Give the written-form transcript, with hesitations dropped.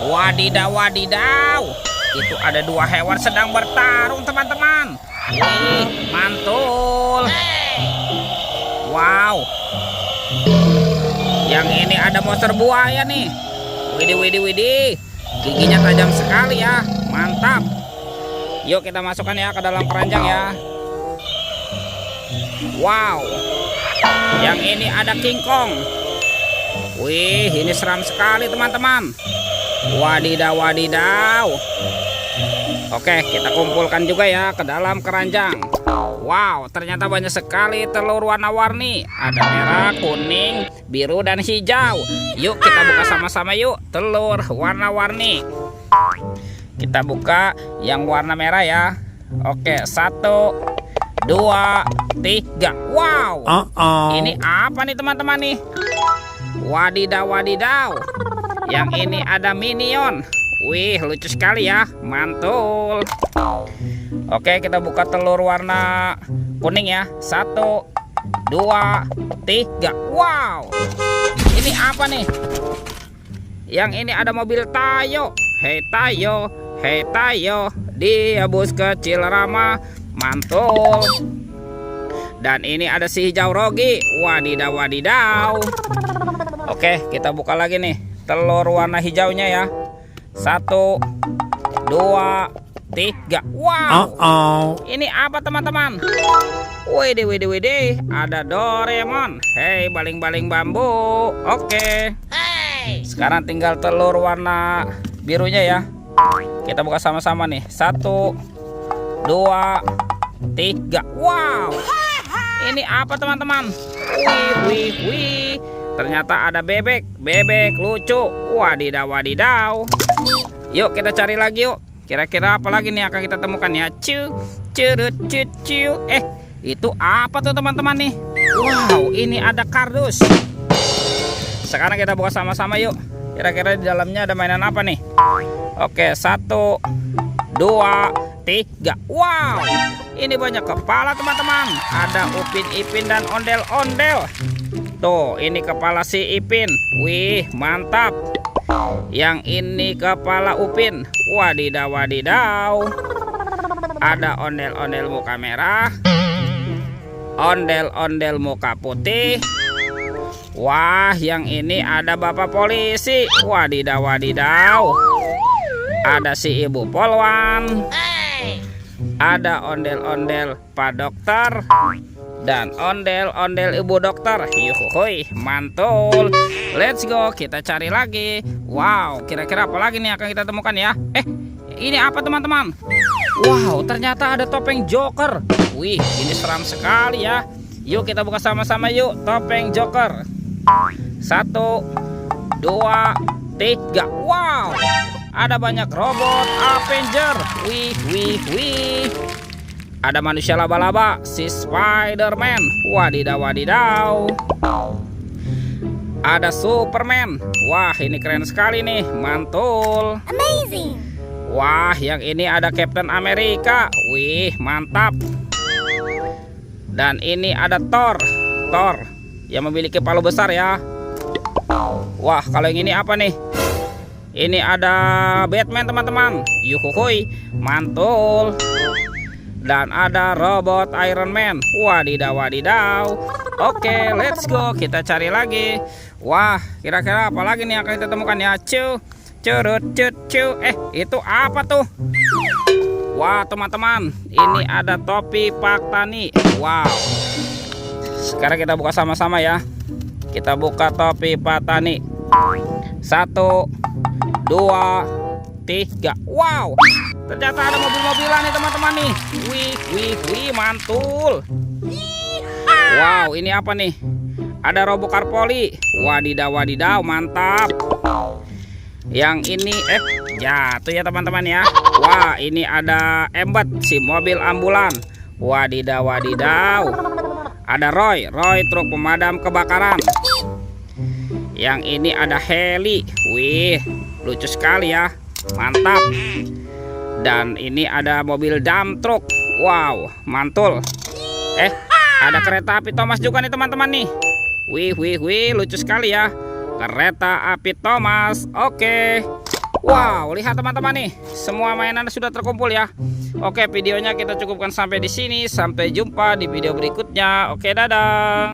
Wadidaw, wadidaw. Itu ada dua hewan sedang bertarung, teman-teman. Wih, mantul. Wow. Yang ini ada monster buaya nih. Widih, widih, widih. Giginya tajam sekali ya. Mantap. Yuk kita masukkan ya ke dalam keranjang ya. Wow. Yang ini ada King Kong. Wih, ini seram sekali teman-teman. Wadidaw, wadidaw. Oke, kita kumpulkan juga ya ke dalam keranjang. Wow, ternyata banyak sekali telur warna-warni. Ada merah, kuning, biru, dan hijau. Yuk kita buka sama-sama yuk telur warna-warni. Kita buka yang warna merah ya. Oke, 1, 2, 3. Wow. Ini apa nih teman-teman nih? Wadidaw, wadidaw. Yang ini ada minion. Wih, lucu sekali ya. Mantul. Oke, kita buka telur warna kuning ya. 1, 2, 3. Wow. Ini apa nih? Yang ini ada mobil Tayo. Hei Tayo, hei Tayo, dia bus kecil ramah. Mantul. Dan ini ada si hijau Rogi. Wadidaw, wadidaw. Oke, kita buka lagi nih telur warna hijaunya ya. 1, 2, 3. Wow. Ini apa teman-teman? Widih, widih, widih. Ada Doraemon. Hei, baling-baling bambu. Oke. Sekarang tinggal telur warna birunya ya. Kita buka sama-sama nih. 1, 2, 3. Wow. Ini apa teman-teman? Wih, wih, wih. Ternyata ada bebek. Bebek lucu. Wadidaw, wadidaw. Yuk kita cari lagi yuk. Kira-kira apa lagi nih akan kita temukan ya. Curut, cucu. Itu apa tuh teman-teman nih? Wow, ini ada kardus. Sekarang kita buka sama-sama yuk. Kira-kira di dalamnya ada mainan apa nih? Oke, 1, 2, 3. Wow, ini banyak kepala teman-teman. Ada Upin Ipin dan ondel-ondel. Tuh, ini kepala si Ipin. Wih, mantap. Yang ini kepala Upin. Wadidaw, wadidaw. Ada ondel-ondel muka merah, ondel-ondel muka putih. Wah, yang ini ada bapak polisi. Wadidaw, wadidaw. Ada si ibu polwan. Ada ondel-ondel pak dokter. Dan ondel-ondel ibu dokter. Yuhuy, mantul. Let's go, kita cari lagi. Wow, kira-kira apa lagi nih akan kita temukan ya? Ini apa teman-teman? Wow, ternyata ada topeng Joker. Wih, ini seram sekali ya. Yuk kita buka sama-sama yuk topeng Joker. 1, 2, 3. Wow, ada banyak robot Avenger. Wih, wih, wih. Ada manusia laba-laba, si Spider-Man. Wadidaw, wadidaw. Ada Superman. Wah, ini keren sekali nih. Mantul. Amazing. Wah, yang ini ada Captain America. Wih, mantap. Dan ini ada Thor. Thor yang memiliki palu besar ya. Wah, kalau yang ini apa nih? Ini ada Batman teman-teman. Yuhuy, mantul. Dan ada robot Iron Man. Wadidaw, wadidaw. Oke, let's go. Kita cari lagi. Wah, kira-kira apa lagi nih akan kita temukan ya? Curut, cucu. Itu apa tuh? Wah, teman-teman, ini ada topi Pak Tani. Wow. Sekarang kita buka sama-sama ya. Kita buka topi Pak Tani. 1, 2, 3. Wow, ternyata ada mobil-mobilan nih teman-teman nih. Wih, wih, wih, mantul. Wow, ini apa nih? Ada Robocar Poli. Wadidaw, wadidaw, mantap. Yang ini jatuh ya teman-teman ya. Wah, ini ada Embet, si mobil ambulan. Wadidaw, wadidaw. Ada Roy truk pemadam kebakaran. Yang ini ada Heli. Wih, lucu sekali ya. Mantap. Dan ini ada mobil dump truck. Wow, mantul. Ada kereta api Thomas juga nih teman-teman nih. Wih, wih, wih, lucu sekali ya. Kereta api Thomas. Oke. Wow. Wow, lihat teman-teman nih, semua mainan sudah terkumpul ya. Oke, videonya kita cukupkan sampai di sini. Sampai jumpa di video berikutnya. Oke, dadah.